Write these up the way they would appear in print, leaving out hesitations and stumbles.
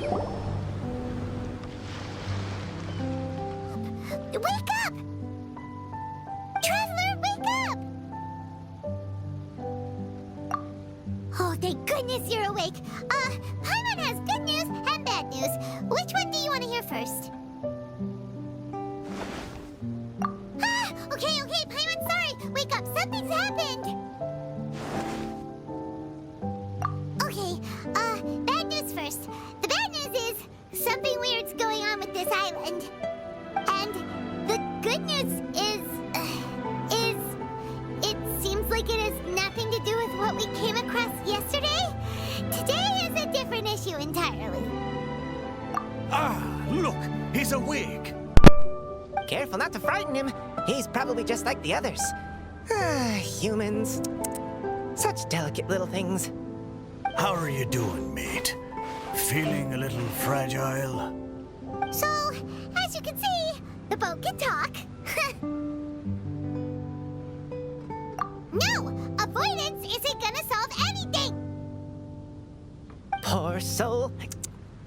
Wake up! Traveler, wake up! Oh, thank goodness you're awake. Paimon has good news and bad news. Which one do you want to hear first? Okay, Paimon, sorry. Wake up, something's happened. Okay, bad news first. The bad news is something weird's going on with this island. And the good news is it seems like it has nothing to do with what we came across yesterday. Today is a different issue entirely. Ah, look, he's awake. Careful not to frighten him. He's probably just like the others. Humans. Such delicate little things. How are you doing, mate? Feeling a little fragile? So, as you can see, the boat can talk. No! Avoidance isn't gonna solve anything! Poor soul.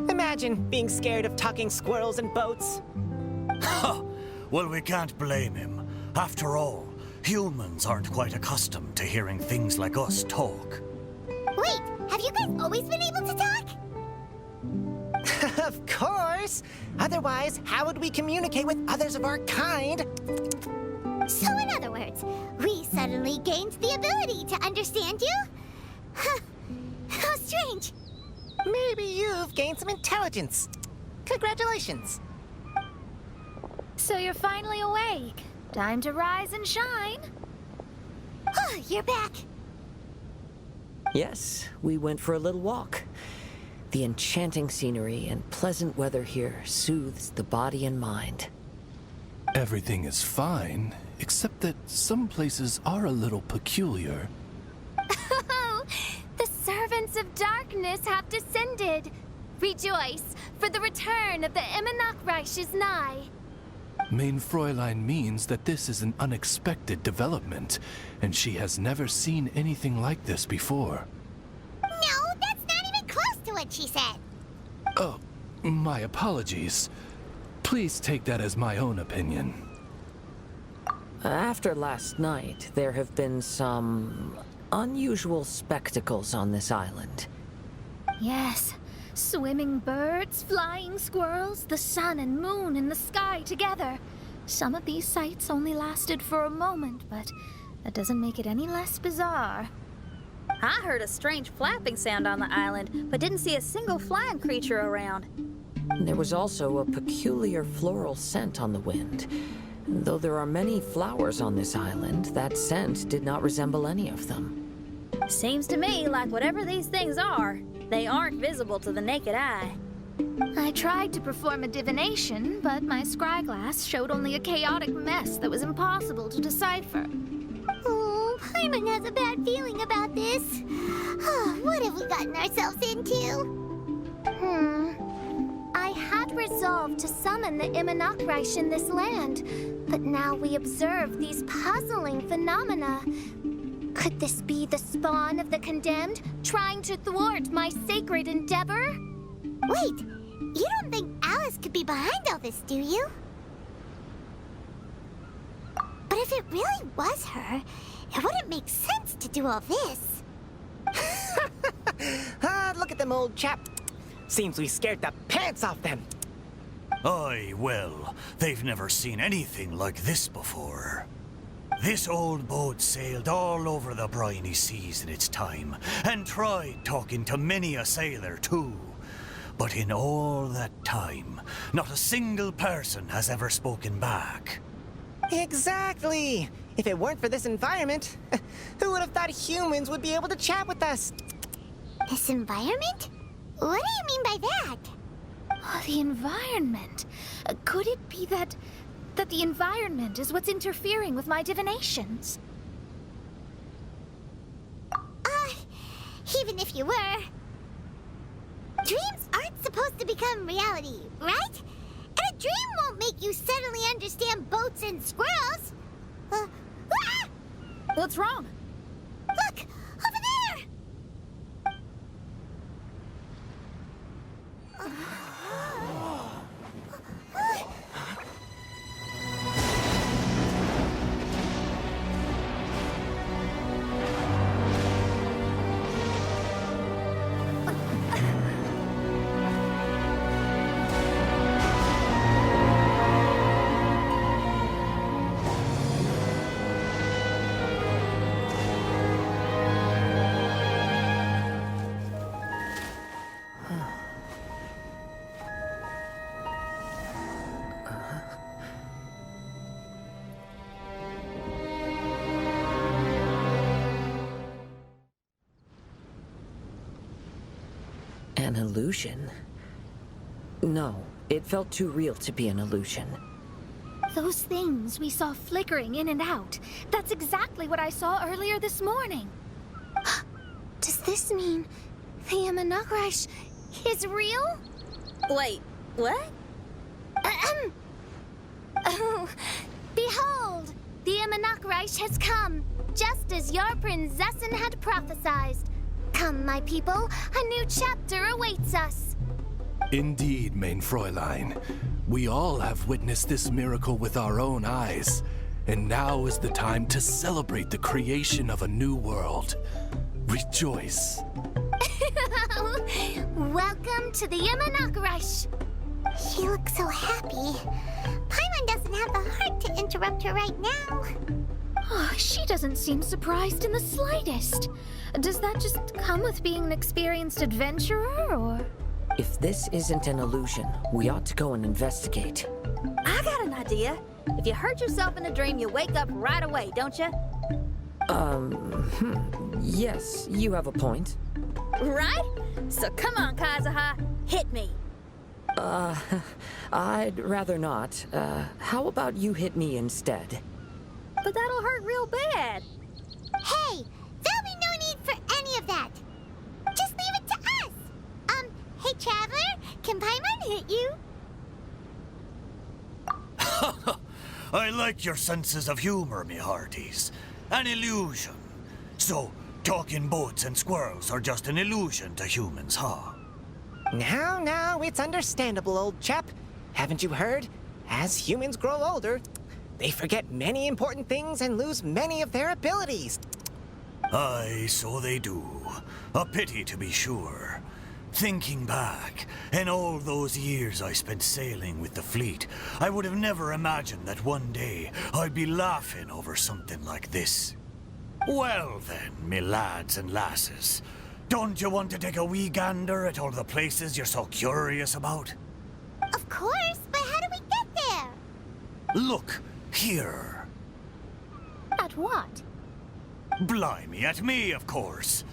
Imagine being scared of talking squirrels and boats. Ha! Well, we can't blame him. After all, humans aren't quite accustomed to hearing things like us talk. Wait, have you guys always been able to talk? Of course! Otherwise, how would we communicate with others of our kind? So in other words, we suddenly gained the ability to understand you? Huh. How strange. Maybe you've gained some intelligence. Congratulations. So you're finally awake. Time to rise and shine. Oh, you're back. Yes, we went for a little walk. The enchanting scenery and pleasant weather here soothes the body and mind. Everything is fine, except that some places are a little peculiar. Oh, the servants of darkness have descended. Rejoice, for the return of the Immonach is nigh. Main Fräulein means that this is an unexpected development, and she has never seen anything like this before. No, that's not even close to what she said. Oh, my apologies. Please take that as my own opinion. After last night, there have been some unusual spectacles on this island. Yes, swimming birds, flying squirrels, the sun and moon in the sky together. Some of these sights only lasted for a moment, but that doesn't make it any less bizarre. I heard a strange flapping sound on the island, but didn't see a single flying creature around. There was also a peculiar floral scent on the wind. Though there are many flowers on this island, that scent did not resemble any of them. Seems to me like whatever these things are, they aren't visible to the naked eye. I tried to perform a divination, but my scryglass showed only a chaotic mess that was impossible to decipher. Oh, Paimon has a bad feeling about this. What have we gotten ourselves into? I had resolved to summon the Immonach in this land, but now we observe these puzzling phenomena. Could this be the spawn of the condemned, trying to thwart my sacred endeavor? Wait, you don't think Alice could be behind all this, do you? But if it really was her, it wouldn't make sense to do all this. Look at them, old chap. Seems we scared the pants off them. Aye, well, they've never seen anything like this before. This old boat sailed all over the briny seas in its time, and tried talking to many a sailor too. But in all that time, not a single person has ever spoken back. Exactly. If it weren't for this environment, who would have thought humans would be able to chat with us? This environment? What do you mean by that? Oh, the environment. Could it be that the environment is what's interfering with my divinations? Even if you were, dreams aren't supposed to become reality, right? And a dream won't make you suddenly understand boats and squirrels. What's wrong? Look, over there! An illusion? No, it felt too real to be an illusion. Those things we saw flickering in and out. That's exactly what I saw earlier this morning. Does this mean the Imanakrish is real? Wait, what? Oh, behold! The Imanakrish has come, just as your Prinzessin had prophesied. Come, my people, a new chapter awaits us. Indeed, Main Fräulein. We all have witnessed this miracle with our own eyes, and now is the time to celebrate the creation of a new world. Rejoice. Welcome to the Imanakrish. She looks so happy. Paimon doesn't have the heart to interrupt her right now. Oh, she doesn't seem surprised in the slightest. Does that just come with being an experienced adventurer, or...? If this isn't an illusion, we ought to go and investigate. I got an idea. If you hurt yourself in a dream, you wake up right away, don't you? Yes, you have a point. Right? So come on, Kazuha, hit me. I'd rather not. How about you hit me instead? But that'll hurt real bad. Hey, there'll be no need for any of that. Just leave it to us. Hey, Traveler, can Paimon hit you? I like your senses of humor, me hearties. An illusion. So, talking boats and squirrels are just an illusion to humans, huh? Now, it's understandable, old chap. Haven't you heard? As humans grow older, they forget many important things and lose many of their abilities. Aye, so they do. A pity, to be sure. Thinking back, in all those years I spent sailing with the fleet, I would have never imagined that one day I'd be laughing over something like this. Well then, me lads and lasses, don't you want to take a wee gander at all the places you're so curious about? Of course, but how do we get there? Look, here. At what? Blimey, at me, of course.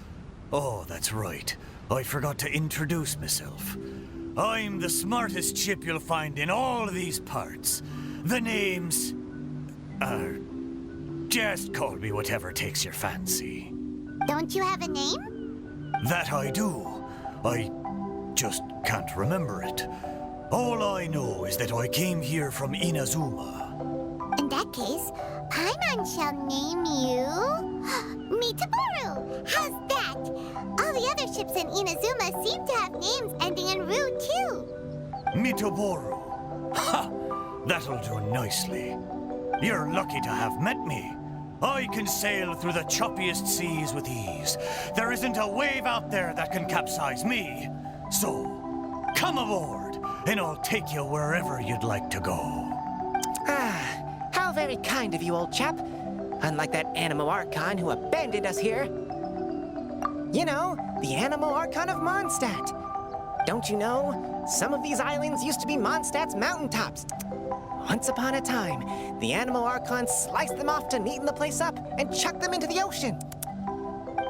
Oh, that's right. I forgot to introduce myself. I'm the smartest chip you'll find in all these parts. The name's... just call me whatever takes your fancy. Don't you have a name? That I do. I just can't remember it. All I know is that I came here from Inazuma. In that case, Paimon shall name you... Mitaboru! How's that? All the other ships in Inazuma seem to have names ending in Ru, too. Mitaboru. Ha! That'll do nicely. You're lucky to have met me. I can sail through the choppiest seas with ease. There isn't a wave out there that can capsize me. So, come aboard, and I'll take you wherever you'd like to go. How very kind of you, old chap. Unlike that Animo Archon who abandoned us here. You know, the Animo Archon of Mondstadt. Don't you know, some of these islands used to be Mondstadt's mountaintops. Once upon a time, the Animo Archon sliced them off to neaten the place up and chucked them into the ocean.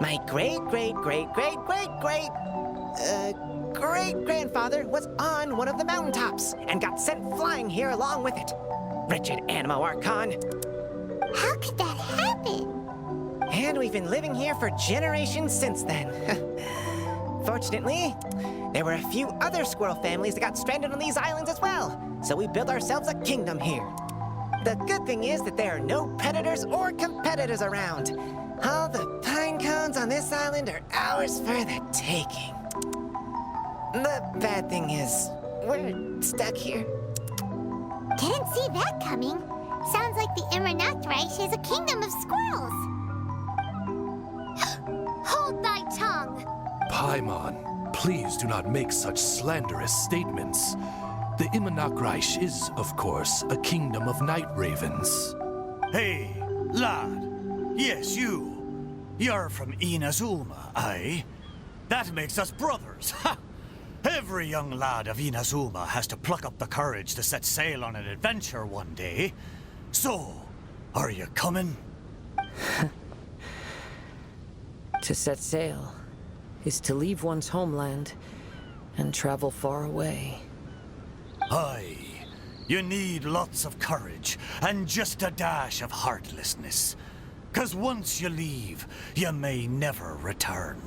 My great-great-grandfather was on one of the mountaintops and got sent flying here along with it. Wretched Animo Archon. How could that happen? And we've been living here for generations since then. Fortunately, there were a few other squirrel families that got stranded on these islands as well, so we built ourselves a kingdom here. The good thing is that there are no predators or competitors around. All the pine cones on this island are ours for the taking. The bad thing is, we're stuck here. Didn't see that coming. Sounds like the Imanakrish is a kingdom of squirrels. Hold thy tongue! Paimon, please do not make such slanderous statements. The Imanakrish is, of course, a kingdom of night ravens. Hey, lad. Yes, you. You're from Inazuma, aye? That makes us brothers, ha! Every young lad of Inazuma has to pluck up the courage to set sail on an adventure one day. So, are you coming? To set sail is to leave one's homeland and travel far away. Aye. You need lots of courage and just a dash of heartlessness. 'Cause once you leave, you may never return.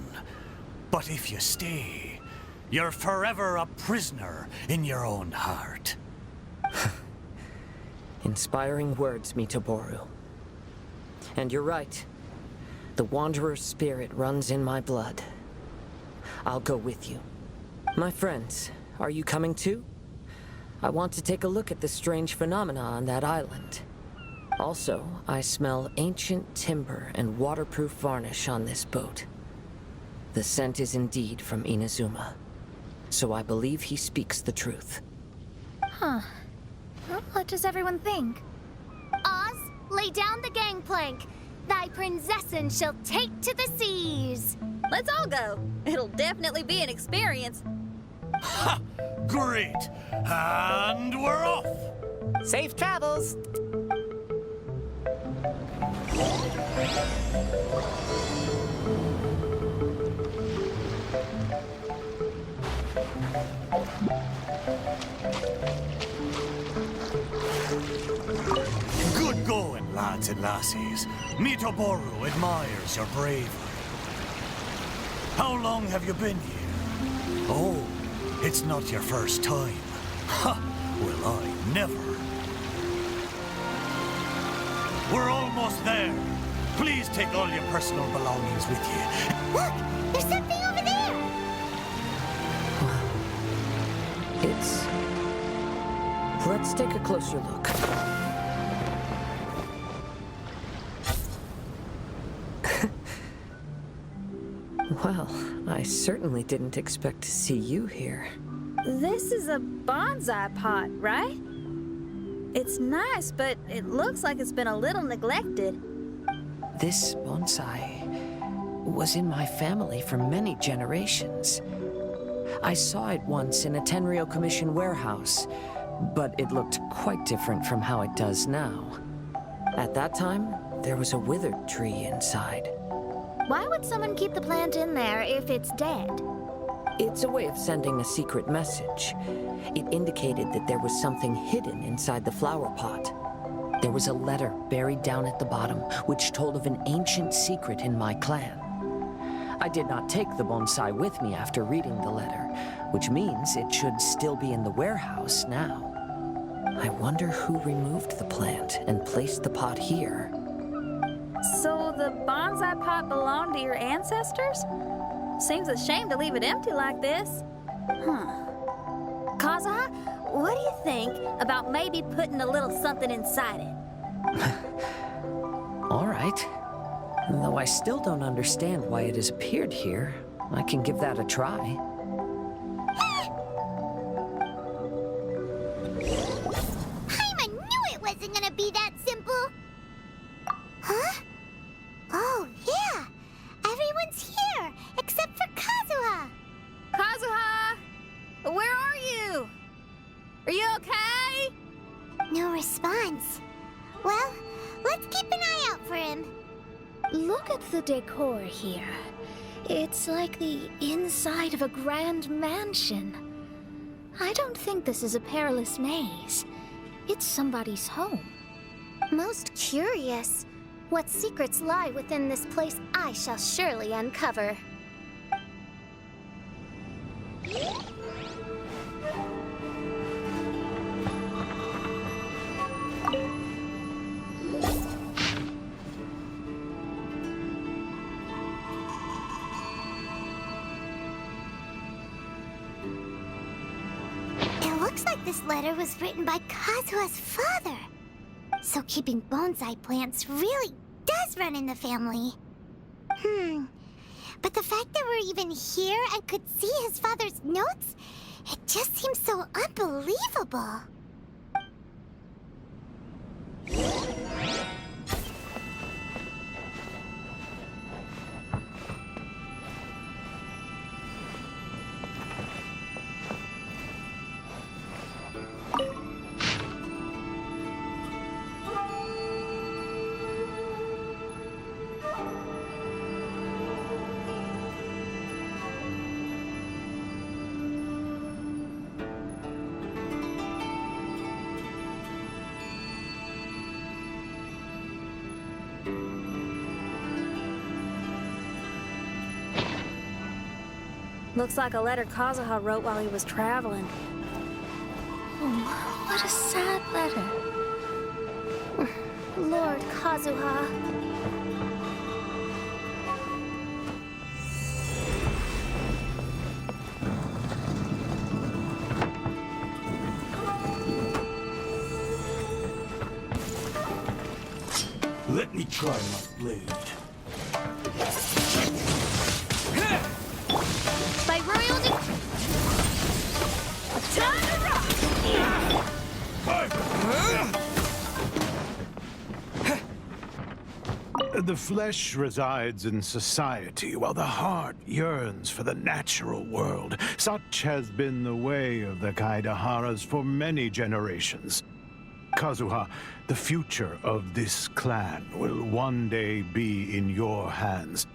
But if you stay, you're forever a prisoner in your own heart. Inspiring words, Mitoboru. And you're right. The Wanderer's spirit runs in my blood. I'll go with you. My friends, are you coming too? I want to take a look at the strange phenomena on that island. Also, I smell ancient timber and waterproof varnish on this boat. The scent is indeed from Inazuma, so I believe he speaks the truth. Huh. Well, what does everyone think? Oz, lay down the gangplank. Thy princessin shall take to the seas. Let's all go. It'll definitely be an experience. Ha! Great! And we're off! Safe travels! Good going, lads and lassies. Mitoboru admires your bravery. How long have you been here? Oh, it's not your first time. Ha! Well, I never. We're almost there. Please take all your personal belongings with you. Look! There's something over there! Let's take a closer look. Well, I certainly didn't expect to see you here. This is a bonsai pot, right? It's nice, but it looks like it's been a little neglected. This bonsai was in my family for many generations. I saw it once in a Tenryo Commission warehouse, but it looked quite different from how it does now. At that time, there was a withered tree inside. Why would someone keep the plant in there if it's dead? It's a way of sending a secret message. It indicated that there was something hidden inside the flower pot. There was a letter buried down at the bottom, which told of an ancient secret in my clan. I did not take the bonsai with me after reading the letter, which means it should still be in the warehouse now. I wonder who removed the plant and placed the pot here. So the bonsai pot belonged to your ancestors? Seems a shame to leave it empty like this. Kazuha, what do you think about maybe putting a little something inside it? All right. Though I still don't understand why it has appeared here, I can give that a try. I knew it wasn't gonna be that simple! Huh? Oh, yeah! Everyone's here, except for Kazuha! Kazuha! Where are you? Are you okay? No response. Well, let's keep an eye out for him. Look at the decor here. It's like the inside of a grand mansion. I don't think this is a perilous maze. It's somebody's home. Most curious. What secrets lie within this place I shall surely uncover. It looks like this letter was written by Kazuha's father. So keeping bonsai plants really does run in the family. But the fact that we're even here and could see his father's notes, it just seems so unbelievable. Looks like a letter Kazuha wrote while he was traveling. Oh, what a sad letter. Lord Kazuha. Let me try my blade. By royal time to rock! The flesh resides in society, while the heart yearns for the natural world. Such has been the way of the Kaidaharas for many generations. Kazuha, the future of this clan will one day be in your hands.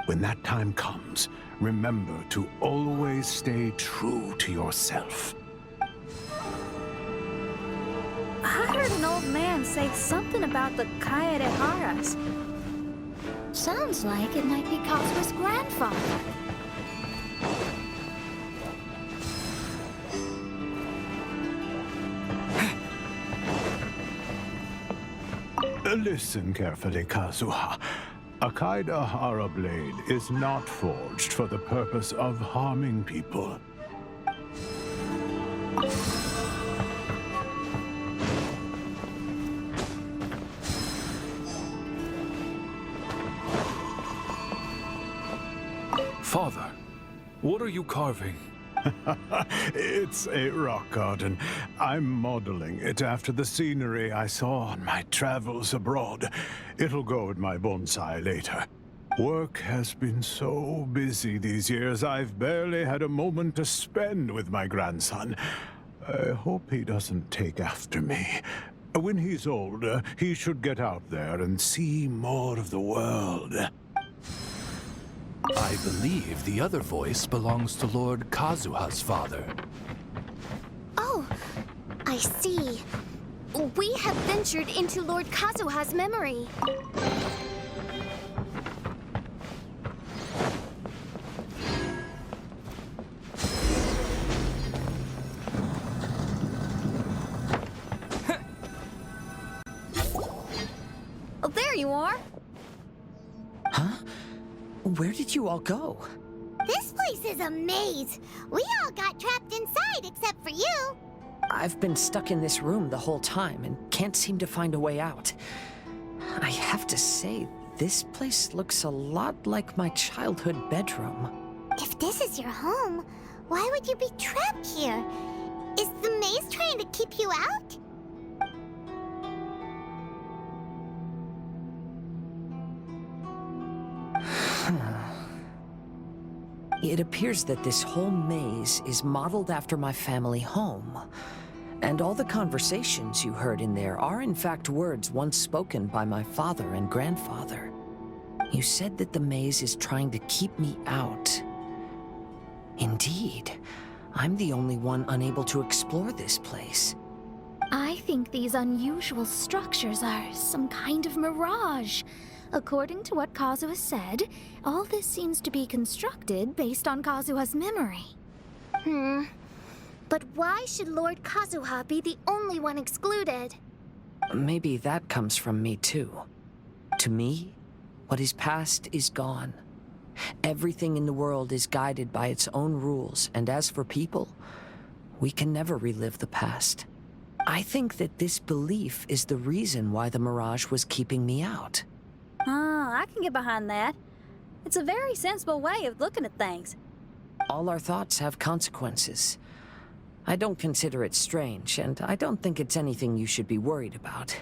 When that time comes, remember to always stay true to yourself. I heard an old man say something about the Kaidaharas. Sounds like it might be Kazuha's grandfather. Listen carefully, Kazuha. A Kaidahara blade is not forged for the purpose of harming people. Father, what are you carving? It's a rock garden. I'm modeling it after the scenery I saw on my travels abroad. It'll go in my bonsai later. Work has been so busy these years, I've barely had a moment to spend with my grandson. I hope he doesn't take after me. When he's older, he should get out there and see more of the world. I believe the other voice belongs to Lord Kazuha's father. Oh, I see. We have ventured into Lord Kazuha's memory. Oh, there you are. Huh? Where did you all go? This place is a maze. We all got trapped inside except for you. I've been stuck in this room the whole time and can't seem to find a way out. I have to say, this place looks a lot like my childhood bedroom. If this is your home, why would you be trapped here? Is the maze trying to keep you out? It appears that this whole maze is modeled after my family home. And all the conversations you heard in there are in fact words once spoken by my father and grandfather. You said that the maze is trying to keep me out. Indeed, I'm the only one unable to explore this place. I think these unusual structures are some kind of mirage. According to what Kazuha said, all this seems to be constructed based on Kazuha's memory. But why should Lord Kazuha be the only one excluded? Maybe that comes from me too. To me, what is past is gone. Everything in the world is guided by its own rules, and as for people, we can never relive the past. I think that this belief is the reason why the mirage was keeping me out. I can get behind that. It's a very sensible way of looking at things. All our thoughts have consequences. I don't consider it strange, and I don't think it's anything you should be worried about.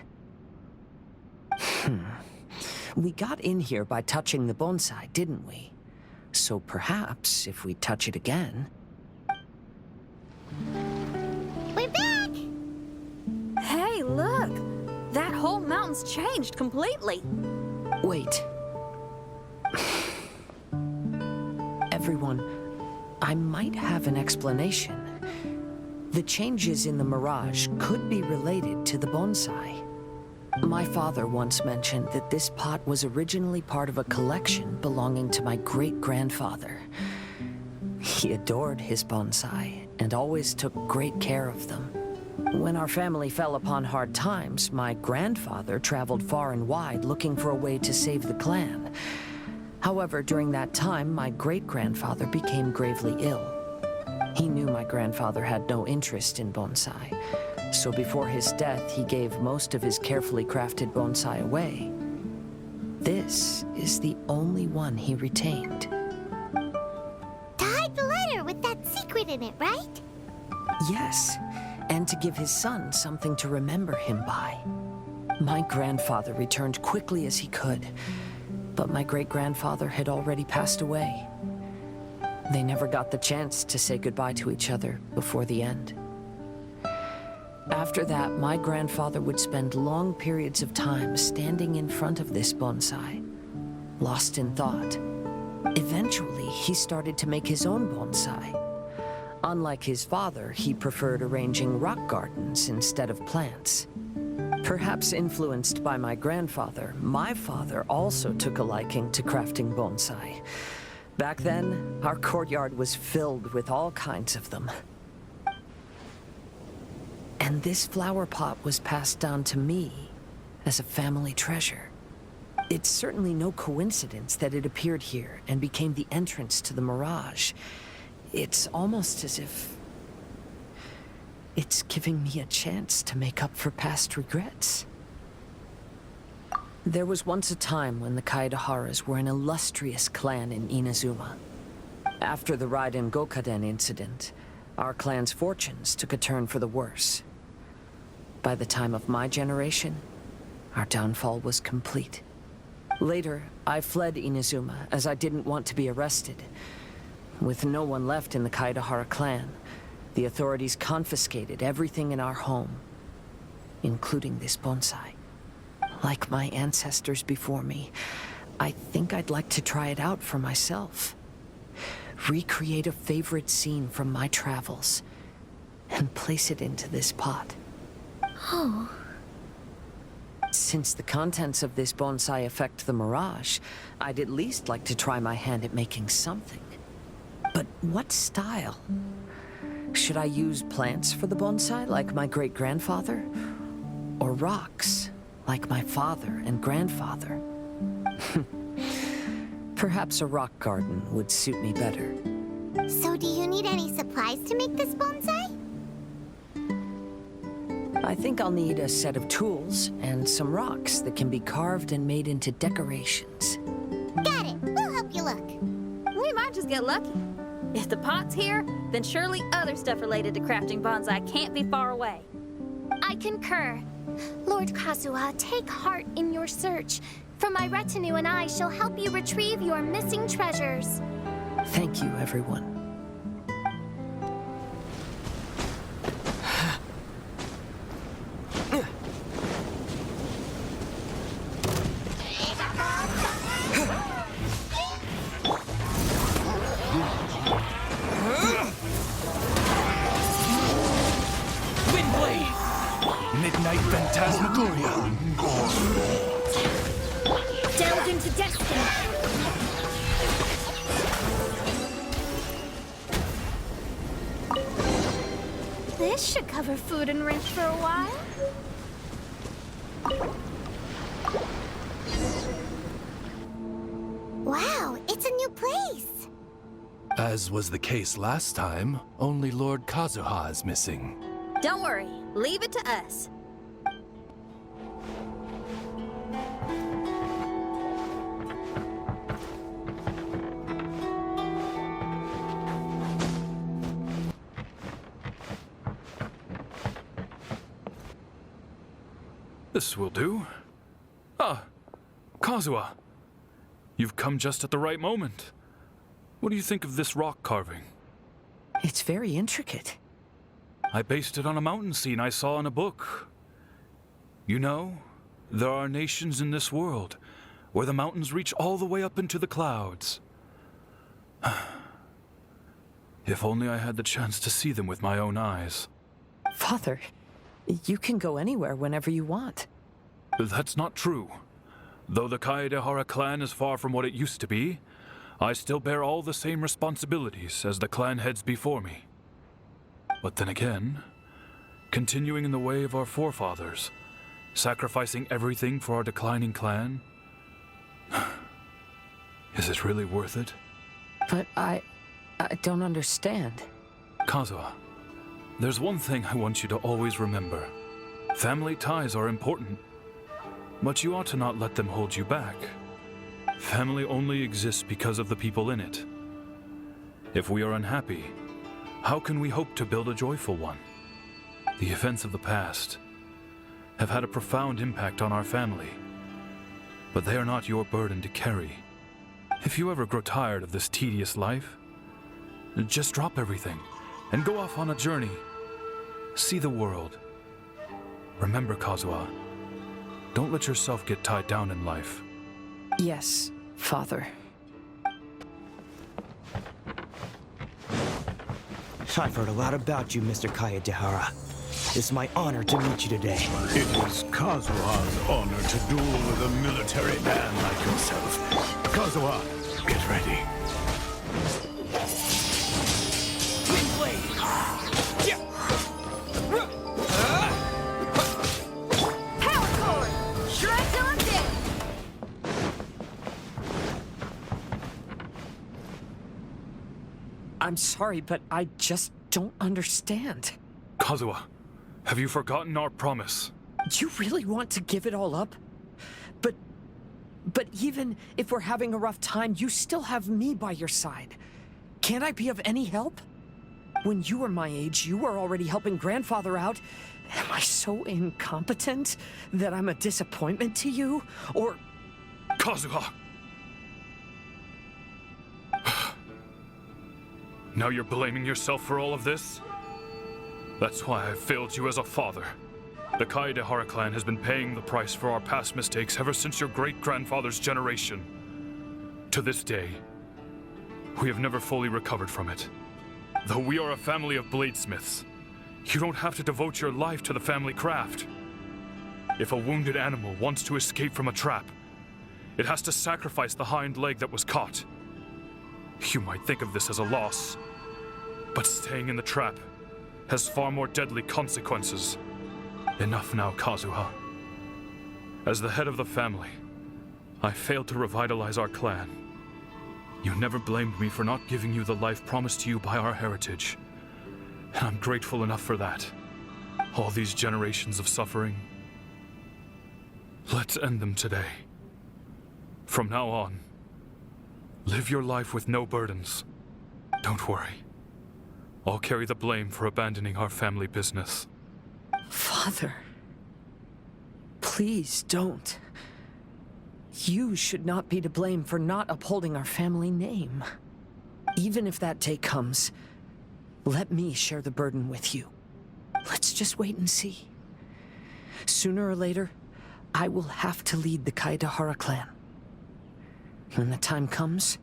We got in here by touching the bonsai, didn't we? So perhaps, if we touch it again... We're back! Hey, look! That whole mountain's changed completely. Wait. Everyone, I might have an explanation. The changes in the mirage could be related to the bonsai. My father once mentioned that this pot was originally part of a collection belonging to my great-grandfather. He adored his bonsai and always took great care of them. When our family fell upon hard times, my grandfather traveled far and wide looking for a way to save the clan. However, during that time, my great-grandfather became gravely ill. He knew my grandfather had no interest in bonsai, so before his death, he gave most of his carefully crafted bonsai away. This is the only one he retained. To hide the letter with that secret in it, right? Yes, and to give his son something to remember him by. My grandfather returned quickly as he could, but my great-grandfather had already passed away. They never got the chance to say goodbye to each other before the end. After that, my grandfather would spend long periods of time standing in front of this bonsai, lost in thought. Eventually, he started to make his own bonsai. Unlike his father, he preferred arranging rock gardens instead of plants. Perhaps influenced by my grandfather, my father also took a liking to crafting bonsai. Back then, our courtyard was filled with all kinds of them. And this flower pot was passed down to me as a family treasure. It's certainly no coincidence that it appeared here and became the entrance to the Mirage. It's almost as if it's giving me a chance to make up for past regrets. There was once a time when the Kaidaharas were an illustrious clan in Inazuma. After the Raiden Gokaden incident, our clan's fortunes took a turn for the worse. By the time of my generation, our downfall was complete. Later, I fled Inazuma as I didn't want to be arrested. With no one left in the Kaidahara clan, the authorities confiscated everything in our home, including this bonsai. Like my ancestors before me, I think I'd like to try it out for myself. Recreate a favorite scene from my travels, and place it into this pot. Oh. Since the contents of this bonsai affect the Mirage, I'd at least like to try my hand at making something. But what style? Should I use plants for the bonsai, like my great-grandfather? Or rocks, like my father and grandfather? Perhaps a rock garden would suit me better. So do you need any supplies to make this bonsai? I think I'll need a set of tools and some rocks that can be carved and made into decorations. Got it. We'll help you look. We might just get lucky. If the pot's here, then surely other stuff related to crafting bonsai can't be far away. I concur. Lord Kazuha, take heart in your search. For my retinue and I shall help you retrieve your missing treasures. Thank you, everyone. Midnight Phantasmagoria. Delve into destiny. This should cover food and rent for a while. Wow, it's a new place. As was the case last time, only Lord Kazuha is missing. Don't worry, leave it to us. This will do. Ah, Kazuha. You've come just at the right moment. What do you think of this rock carving? It's very intricate. I based it on a mountain scene I saw in a book. You know, there are nations in this world where the mountains reach all the way up into the clouds. If only I had the chance to see them with my own eyes. Father, you can go anywhere whenever you want. That's not true. Though the Kaedehara clan is far from what it used to be, I still bear all the same responsibilities as the clan heads before me. But then again, continuing in the way of our forefathers, sacrificing everything for our declining clan, is it really worth it? But I don't understand. Kazuha, there's one thing I want you to always remember. Family ties are important, but you ought to not let them hold you back. Family only exists because of the people in it. If we are unhappy, how can we hope to build a joyful one? The events of the past have had a profound impact on our family, but they are not your burden to carry. If you ever grow tired of this tedious life, just drop everything and go off on a journey. See the world. Remember, Kazuha, don't let yourself get tied down in life. Yes, Father. I've heard a lot about you, Mr. Kayadehara. It's my honor to meet you today. It is Kazuha's honor to duel with a military man like yourself. Kazuha, get ready. Power cord! Shreds on deck! I'm sorry, but I just don't understand. Kazuha, have you forgotten our promise? Do you really want to give it all up? But even if we're having a rough time, you still have me by your side. Can't I be of any help? When you were my age, you were already helping Grandfather out. Am I so incompetent that I'm a disappointment to you? Or... Kazuha! Now you're blaming yourself for all of this? That's why I failed you as a father. The Kayadehara clan has been paying the price for our past mistakes ever since your great-grandfather's generation. To this day, we have never fully recovered from it. Though we are a family of bladesmiths, you don't have to devote your life to the family craft. If a wounded animal wants to escape from a trap, it has to sacrifice the hind leg that was caught. You might think of this as a loss, but staying in the trap has far more deadly consequences. Enough now, Kazuha. As the head of the family, I failed to revitalize our clan. You never blamed me for not giving you the life promised to you by our heritage, and I'm grateful enough for that. All these generations of suffering, let's end them today. From now on, live your life with no burdens. Don't worry. I'll carry the blame for abandoning our family business. Father, please don't. You should not be to blame for not upholding our family name. Even if that day comes, let me share the burden with you. Let's just wait and see. Sooner or later, I will have to lead the Kayadehara clan. When the time comes,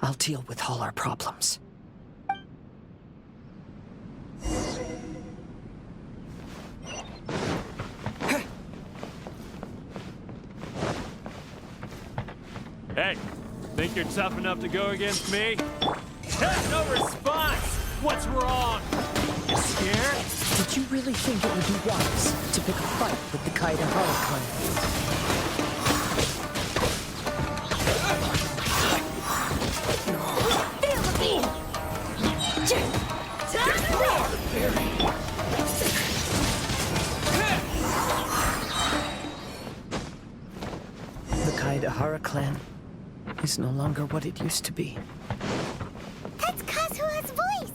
I'll deal with all our problems. Hey, think you're tough enough to go against me? No response! What's wrong? You scared? Did you really think it would be wise to pick a fight with the Kayadehara clan? The Kayadehara clan is no longer what it used to be. That's Kazuha's voice!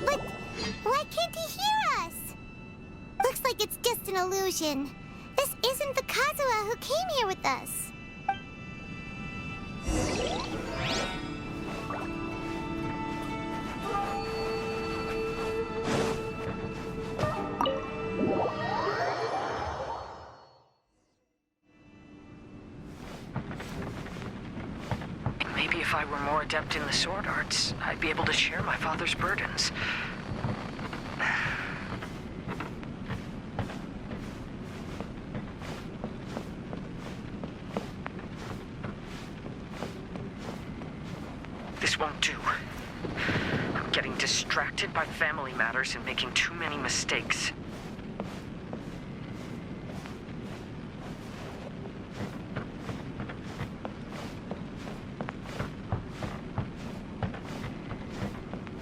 But why can't he hear us? Looks like it's just an illusion. This isn't the Kazuha who came here with us. Maybe if I were more adept in the sword arts, I'd be able to share my father's burdens. This won't do. I'm getting distracted by family matters and making too many mistakes.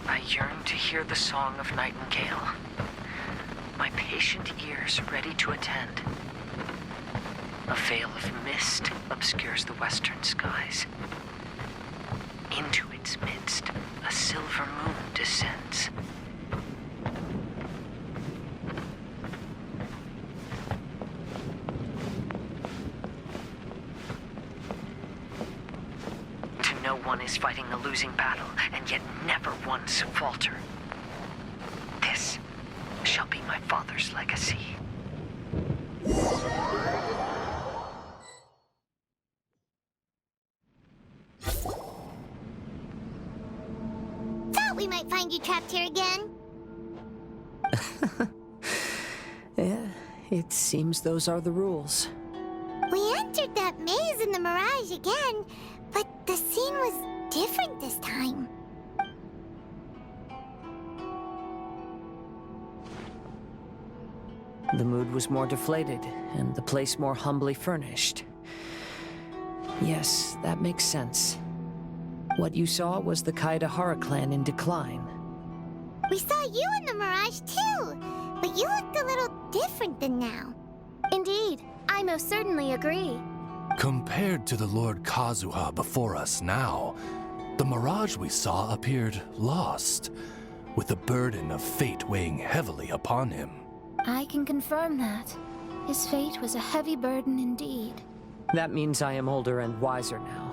I yearn to hear the song of nightingale. My patient ears ready to attend. A veil of mist obscures the western skies. Into its midst, a silver moon descends. To know one is fighting a losing battle, and yet never once falter. This shall be my father's legacy. Thought we might find you trapped here again. Yeah, it seems those are the rules. We entered that maze in the Mirage again, but the scene was different this time. The mood was more deflated, and the place more humbly furnished. Yes, that makes sense. What you saw was the Kaedahara clan in decline. We saw you in the Mirage too, but you looked a little different than now. Indeed, I most certainly agree. Compared to the Lord Kazuha before us now, the mirage we saw appeared lost, with the burden of fate weighing heavily upon him. I can confirm that. His fate was a heavy burden indeed. That means I am older and wiser now.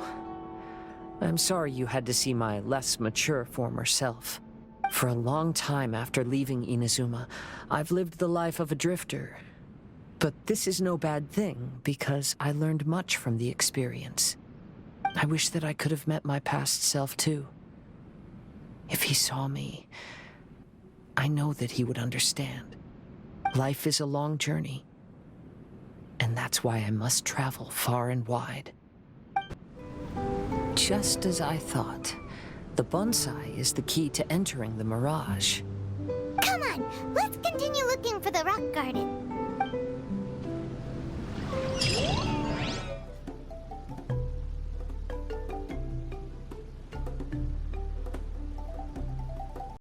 I'm sorry you had to see my less mature former self. For a long time after leaving Inazuma, I've lived the life of a drifter. But this is no bad thing, because I learned much from the experience. I wish that I could have met my past self too. If he saw me, I know that he would understand. Life is a long journey, and that's why I must travel far and wide. Just as I thought, the bonsai is the key to entering the Mirage. Come on, let's continue looking for the rock garden.